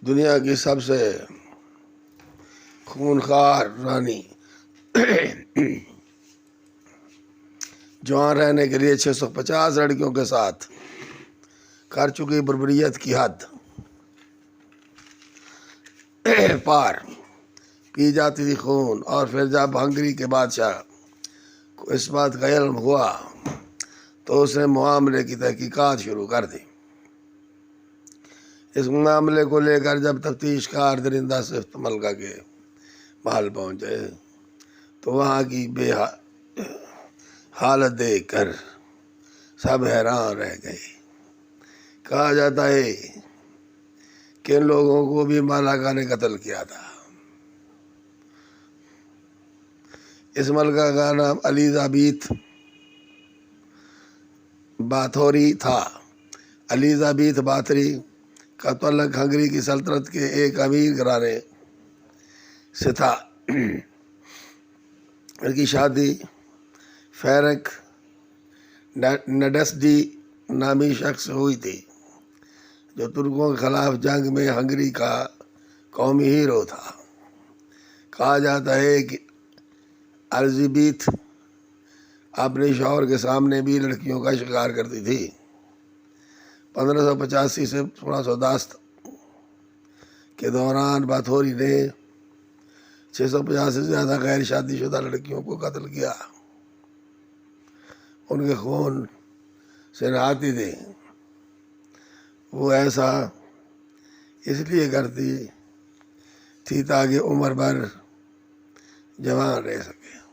دنیا کی سب سے خونخوار رانی جوان رہنے کے لیے 650 لڑکیوں کے ساتھ کر چکی بربریت کی حد پار، پی جاتی تھی خون، اور پھر جب ہنگری کے بادشاہ کو اس بات کا علم ہوا تو اس نے معاملے کی تحقیقات شروع کر دی۔ اس معاملے کو لے کر جب تفتیش کار درندہ صفت ملکہ کے محل پہنچے تو وہاں کی بے حالت دیکھ کر سب حیران رہ گئے۔ کہا جاتا ہے کہ ان لوگوں کو بھی ملکہ نے قتل کیا تھا۔ اس ملکہ کا نام الیزابیتھ باتھوری تھا۔ الیزابیتھ باتھوری کا تعلق ہنگری کی سلطنت کے ایک امیر گھرانے سے تھا۔ ان کی شادی فیرنک نڈسڈی نامی شخص سے ہوئی تھی جو ترکوں کے خلاف جنگ میں ہنگری کا قومی ہیرو تھا۔ کہا جاتا ہے کہ الیزابیتھ اپنے شوہر کے سامنے بھی لڑکیوں کا شکار کرتی تھی۔ 1585 سے 1610 کے دوران باتھوری نے 650 سے زیادہ غیر شادی شدہ لڑکیوں کو قتل کیا۔ ان کے خون سے نہاتی تھی۔ وہ ایسا اس لیے کرتی تھی تاکہ عمر بھر جوان رہ سکے۔